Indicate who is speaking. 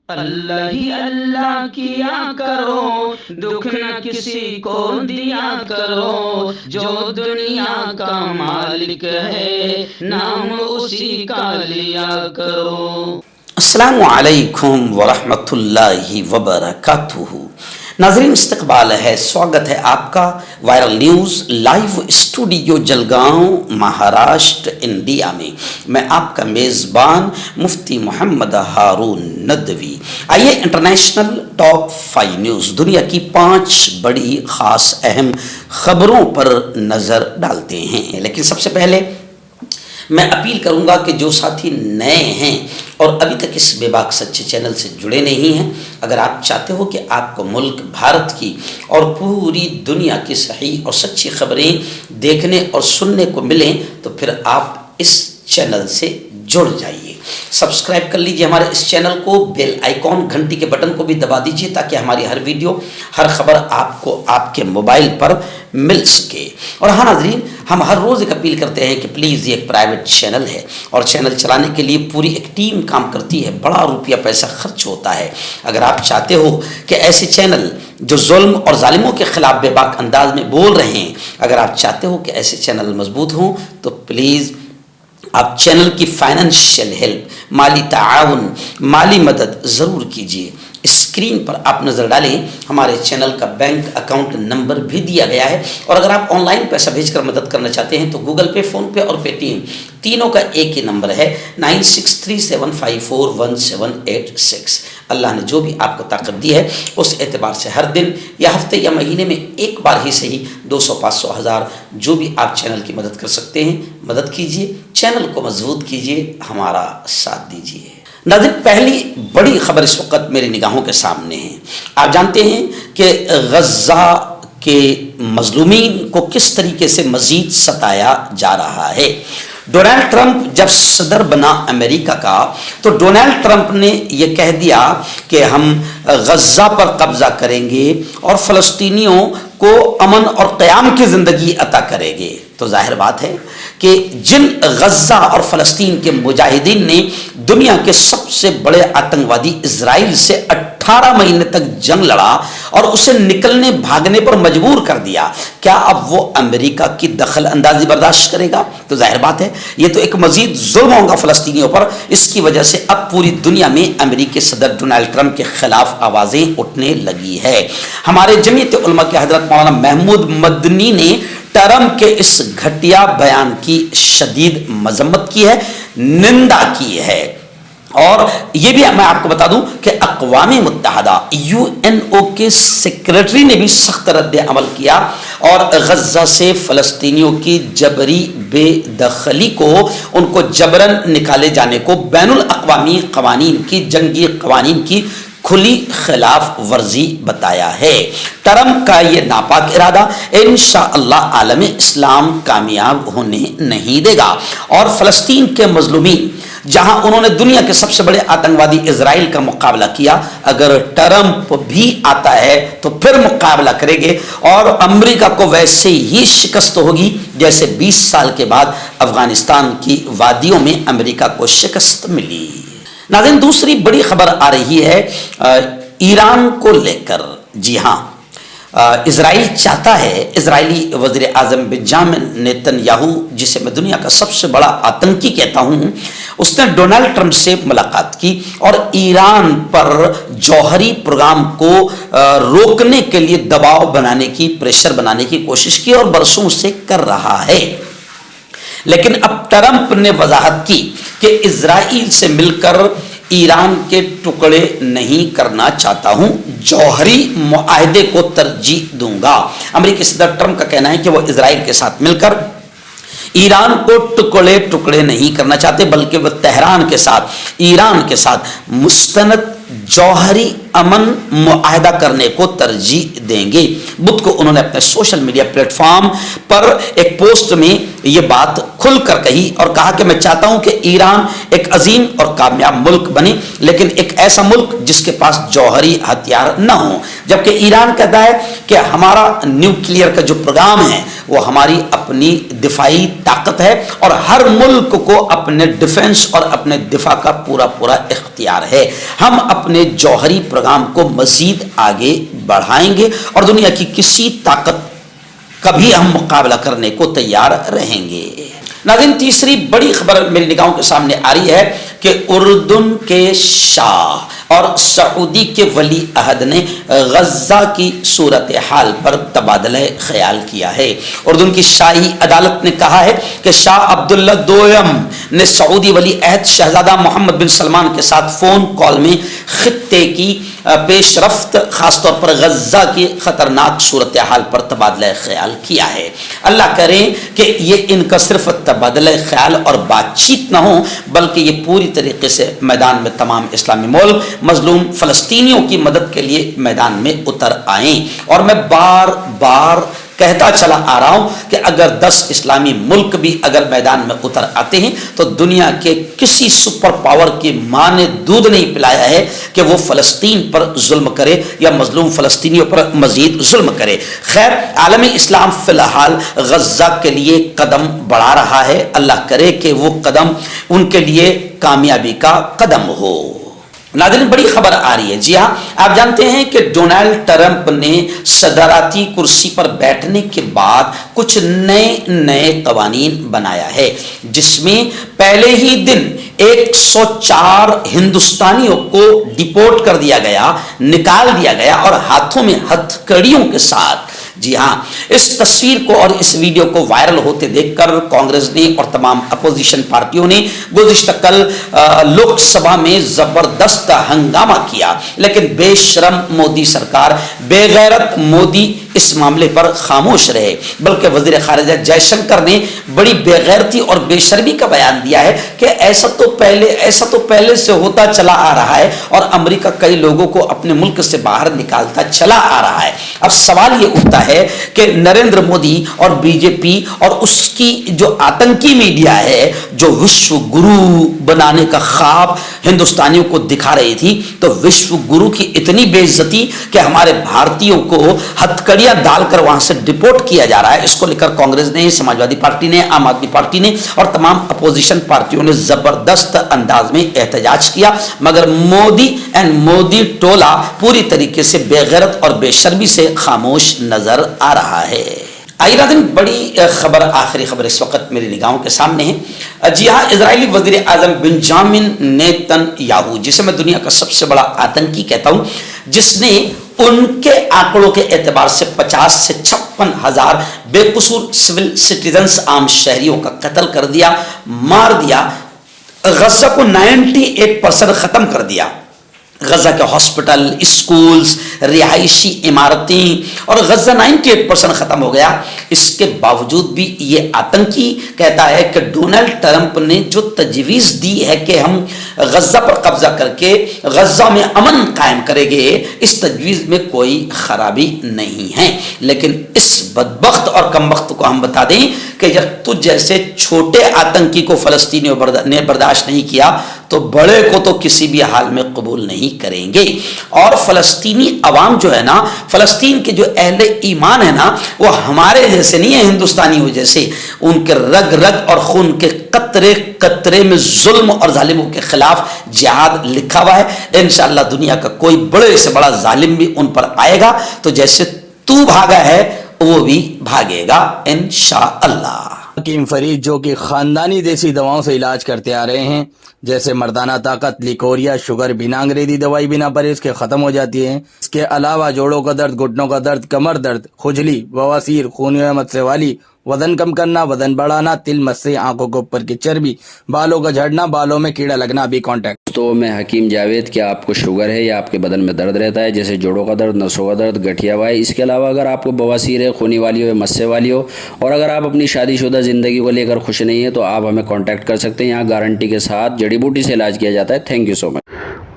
Speaker 1: اللہ ہی اللہ کیا کرو، دکھ نہ کسی کو دیا کرو، جو دنیا کا مالک ہے نام اسی کا لیا کرو۔
Speaker 2: السلام علیکم ورحمۃ اللہ وبرکاتہ۔ ناظرین استقبال ہے، سواگت ہے آپ کا viral news live studio Jalgaon Maharashtra India میں۔ میں آپ کا میزبان مفتی محمد ہارون ندوی۔ آئیے انٹرنیشنل ٹاپ 5 نیوز، دنیا کی 5 بڑی خاص اہم خبروں پر نظر ڈالتے ہیں۔ لیکن سب سے پہلے میں اپیل کروں گا کہ جو ساتھی نئے ہیں اور ابھی تک اس بے باک سچے چینل سے جڑے نہیں ہیں، اگر آپ چاہتے ہو کہ آپ کو ملک بھارت کی اور پوری دنیا کی صحیح اور سچی خبریں دیکھنے اور سننے کو ملیں تو پھر آپ اس چینل سے جڑ جائیے۔ سبسکرائب کر لیجئے ہمارے اس چینل کو، بیل آئیکن گھنٹی کے بٹن کو بھی دبا دیجئے تاکہ ہماری ہر ویڈیو، ہر خبر آپ کو آپ کے موبائل پر مل سکے۔ اور ہاں ناظرین، ہم ہر روز ایک اپیل کرتے ہیں کہ پلیز یہ ایک پرائیویٹ چینل ہے اور چینل چلانے کے لیے پوری ایک ٹیم کام کرتی ہے، بڑا روپیہ پیسہ خرچ ہوتا ہے۔ اگر آپ چاہتے ہو کہ ایسے چینل جو ظلم اور ظالموں کے خلاف بے باک انداز میں بول رہے ہیں، اگر آپ چاہتے ہو کہ ایسے چینل مضبوط ہوں تو پلیز آپ چینل کی فائنینشیل ہیلپ، مالی تعاون، مالی مدد ضرور کیجیے۔ اسکرین پر آپ نظر ڈالیں، ہمارے چینل کا بینک اکاؤنٹ نمبر بھی دیا گیا ہے، اور اگر آپ آن لائن پیسہ بھیج کر مدد کرنا چاہتے ہیں تو گوگل پے، فون پے اور پے ٹی ایم تینوں کا ایک ہی نمبر ہے 9637541786۔ اللہ نے جو بھی آپ کو طاقت دی ہے اس اعتبار سے ہر دن یا ہفتے یا مہینے میں ایک بار ہی صحیح 200، 500، 1000 جو بھی آپ چینل کی مدد کر سکتے ہیں مدد کیجیے، چینل کو مضبوط کیجیے، ہمارا ساتھ دیجیے۔ ناظرین، پہلی بڑی خبر اس وقت میری نگاہوں کے سامنے ہے۔ آپ جانتے ہیں کہ غزہ کے مظلومین کو کس طریقے سے مزید ستایا جا رہا ہے۔ ڈونلڈ ٹرمپ جب صدر بنا امریکہ کا تو ڈونلڈ ٹرمپ نے یہ کہہ دیا کہ ہم غزہ پر قبضہ کریں گے اور فلسطینیوں کو امن اور قیام کی زندگی عطا کریں گے۔ تو ظاہر بات ہے کہ جن غزہ اور فلسطین کے مجاہدین نے دنیا کے سب سے بڑے آتنکوادی اسرائیل سے 18 مہینے تک جنگ لڑا اور اسے نکلنے بھاگنے پر مجبور کر دیا، کیا اب وہ امریکہ کی دخل اندازی برداشت کرے گا؟ تو ظاہر بات ہے یہ تو ایک مزید ظلم ہوگا فلسطینیوں پر۔ اس کی وجہ سے اب پوری دنیا میں امریکی صدر ڈونلڈ ٹرمپ کے خلاف آوازیں اٹھنے لگی ہے۔ ہمارے جمعیت علماء کے حضرت مولانا محمود مدنی نے ٹرمپ کے اس گھٹیا بیان کی شدید مذمت کی ہے، نندا کی ہے، اور یہ بھی میں آپ کو بتا دوں کہ اقوام متحدہ UNO کے سیکریٹری نے بھی سخت رد عمل کیا اور غزہ سے فلسطینیوں کی جبری بے دخلی کو، ان کو جبرن نکالے جانے کو بین الاقوامی قوانین کی، جنگی قوانین کی کھلی خلاف ورزی بتایا ہے۔ ٹرمپ کا یہ ناپاک ارادہ انشاءاللہ عالم اسلام کامیاب ہونے نہیں دے گا، اور فلسطین کے مظلومین جہاں انہوں نے دنیا کے سب سے بڑے آتنکوادی اسرائیل کا مقابلہ کیا، اگر ٹرمپ بھی آتا ہے تو پھر مقابلہ کریں گے، اور امریکہ کو ویسے ہی شکست ہوگی جیسے 20 سال کے بعد افغانستان کی وادیوں میں امریکہ کو شکست ملی۔ ناظرین، دوسری بڑی خبر آ رہی ہے ایران کو لے کر۔ جی ہاں، اسرائیل چاہتا ہے، اسرائیلی وزیر اعظم بنجامن نیتن یاہو، جسے میں دنیا کا سب سے بڑا آتنکی کہتا ہوں، اس نے ڈونلڈ ٹرمپ سے ملاقات کی اور ایران پر جوہری پروگرام کو روکنے کے لیے دباؤ بنانے کی، پریشر بنانے کی کوشش کی، اور برسوں سے کر رہا ہے۔ لیکن اب ٹرمپ نے وضاحت کی کہ اسرائیل سے مل کر ایران کے ٹکڑے نہیں کرنا چاہتا ہوں، جوہری معاہدے کو ترجیح دوں گا۔ امریکی صدر ٹرمپ کا کہنا ہے کہ وہ اسرائیل کے ساتھ مل کر ایران کو ٹکڑے ٹکڑے نہیں کرنا چاہتے، بلکہ وہ تہران کے ساتھ، ایران کے ساتھ مستند جوہری امن معاہدہ کرنے کو ترجیح دیں گے۔ بدھ کو انہوں نے اپنے سوشل میڈیا پلیٹ فارم پر ایک پوسٹ میں یہ بات کھل کر کہی اور کہا کہ میں چاہتا ہوں کہ ایران ایک عظیم اور کامیاب ملک بنے، لیکن ایک ایسا ملک جس کے پاس جوہری ہتھیار نہ ہوں، جبکہ ایران کہتا ہے کہ ہمارا نیوکلیئر کا جو پروگرام ہے وہ ہماری اپنی دفاعی طاقت ہے اور ہر ملک کو اپنے ڈیفنس اور اپنے دفاع کا پورا اختیار ہے۔ ہم اپنے جوہری پروگرام کو مزید آگے بڑھائیں گے اور دنیا کی کسی طاقت کا بھی ہم مقابلہ کرنے کو تیار رہیں گے۔ ناظرین، تیسری بڑی خبر میری نگاہوں کے سامنے آ رہی ہے کہ اردن کے شاہ اور سعودی کے ولی عہد نے غزہ کی صورتحال پر تبادلہ خیال کیا ہے۔ اردن کی شاہی عدالت نے کہا ہے کہ شاہ عبداللہ دوئم نے سعودی ولی عہد شہزادہ محمد بن سلمان کے ساتھ فون کال میں خطے کی پیش رفت، خاص طور پر غزہ کی خطرناک صورتحال پر تبادلہ خیال کیا ہے۔ اللہ کرے کہ یہ ان کا صرف تبادلہ خیال اور بات چیت نہ ہو، بلکہ یہ پوری طریقے سے میدان میں تمام اسلامی ملک مظلوم فلسطینیوں کی مدد کے لیے میدان میں اتر آئیں۔ اور میں بار بار کہتا چلا آ رہا ہوں کہ اگر 10 اسلامی ملک بھی اگر میدان میں اتر آتے ہیں تو دنیا کے کسی سپر پاور کی ماں نے دودھ نہیں پلایا ہے کہ وہ فلسطین پر ظلم کرے یا مظلوم فلسطینیوں پر مزید ظلم کرے۔ خیر، عالم اسلام فی الحال غزہ کے لیے قدم بڑھا رہا ہے، اللہ کرے کہ وہ قدم ان کے لیے کامیابی کا قدم ہو۔ ناظرین، بڑی خبر آ رہی ہے۔ جی ہاں، آپ جانتے ہیں کہ ڈونلڈ ٹرمپ نے صدارتی کرسی پر بیٹھنے کے بعد کچھ نئے قوانین بنایا ہے، جس میں پہلے ہی دن 104 ہندوستانیوں کو ڈیپورٹ کر دیا گیا، نکال دیا گیا اور ہاتھوں میں ہتھکڑیوں کے ساتھ۔ جی ہاں، اس تصویر کو اور اس ویڈیو کو وائرل ہوتے دیکھ کر کانگریس نے اور تمام اپوزیشن پارٹیوں نے گزشتہ کل لوک سبھا میں زبردست ہنگامہ کیا، لیکن بے شرم مودی سرکار، بے غیرت مودی اس معاملے پر خاموش رہے، بلکہ وزیر خارجہ جے شنکر نے بڑی بے غیرتی اور بے شرمی کا بیان دیا ہے کہ ایسا تو پہلے سے ہوتا چلا آ رہا ہے اور امریکہ کئی لوگوں کو اپنے ملک سے باہر نکالتا چلا آ رہا ہے۔ اب سوال یہ اٹھتا ہے کہ نریندر مودی اور بی جے پی اور اس کی جو آتنکی میڈیا ہے، جو وشو گرو بنانے کا خواب ہندوستانیوں کو دکھا رہی تھی، تو وشو گرو کی اتنی بے عزتی کہ ہمارے بھارتیوں کو ہتھکڑیاں ڈال کر وہاں سے ڈیپورٹ کیا جا رہا ہے، اس کو لے کر کانگریس نے، سماجوادی پارٹی نے، عام آدمی پارٹی نے اور تمام اپوزیشن پارٹیوں نے زبردست انداز میں احتجاج کیا، مگر مودی ٹولہ پوری طریقے سے بے غیرت اور بے شرمی سے خاموش نظر آ رہا ہے۔ آئیے ناظرین، بڑی خبر، آخری خبر اس وقت میری نگاہوں کے سامنے ہے۔ جی ہاں، اسرائیلی وزیر اعظم بنجامن نیتن یاہو، جسے میں دنیا کا سب سے بڑا آتنکی کہتا ہوں، جس نے ان کے آنکڑوں کے اعتبار سے 50 سے 56 ہزار بے قصور سول سٹیزنز، عام شہریوں کا قتل کر دیا، مار دیا، غزہ کو 98% ختم کر دیا۔ غزہ کے ہاسپٹل، اسکولز، رہائشی عمارتیں اور غزہ 98% ختم ہو گیا۔ اس کے باوجود بھی یہ آتنکی کہتا ہے کہ ڈونلڈ ٹرمپ نے جو تجویز دی ہے کہ ہم غزہ پر قبضہ کر کے غزہ میں امن قائم کریں گے، اس تجویز میں کوئی خرابی نہیں ہے، لیکن اس بدبخت اور کمبخت کو ہم بتا دیں کہ جب تجھ جیسے چھوٹے آتنکی کو فلسطینیوں نے برداشت نہیں کیا تو بڑے کو تو کسی بھی حال میں قبول نہیں کریں گے۔ اور فلسطینی عوام جو ہے نا، فلسطین کے جو اہل ایمان ہے نا، وہ ہمارے جیسے نہیں ہے ہندوستانیوں جیسے، ان کے رگ رگ اور خون کے قطرے قطرے میں ظلم اور ظالموں کے خلاف جہاد لکھا ہوا ہے۔ انشاءاللہ دنیا کا کوئی بڑے سے بڑا ظالم بھی ان پر آئے گا تو جیسے تو بھاگا ہے وہ بھی بھاگے گا انشاءاللہ۔
Speaker 3: حکیم فرید جو کہ خاندانی دیسی دواؤں سے علاج کرتے آ رہے ہیں، جیسے مردانہ طاقت، لیکوریا، شوگر، بنا انگریزی دوائی بنا پرہیز کے ختم ہو جاتی ہیں۔ اس کے علاوہ جوڑوں کا درد، گھٹنوں کا درد، کمر درد، خجلی، بواسیر، خونی مسئلے والی، وزن کم کرنا، وزن بڑھانا، تل مسے، آنکھوں کے اوپر کی چربی، بالوں کا جھڑنا، بالوں میں کیڑا لگنا، ابھی کانٹیکٹ۔
Speaker 4: تو میں حکیم جاوید، کیا آپ کو شوگر ہے یا آپ کے بدن میں درد رہتا ہے، جیسے جوڑوں کا درد، نسوں کا درد، گٹھیا ہوا ہے؟ اس کے علاوہ اگر آپ کو بواسیر ہے، خونی والی ہو یا مسے والی ہو، اور اگر آپ اپنی شادی شدہ زندگی کو لے کر خوش نہیں ہیں تو آپ ہمیں کانٹیکٹ کر سکتے ہیں۔ یہاں گارنٹی کے ساتھ جڑی بوٹی سے علاج کیا جاتا ہے۔ Thank you so much.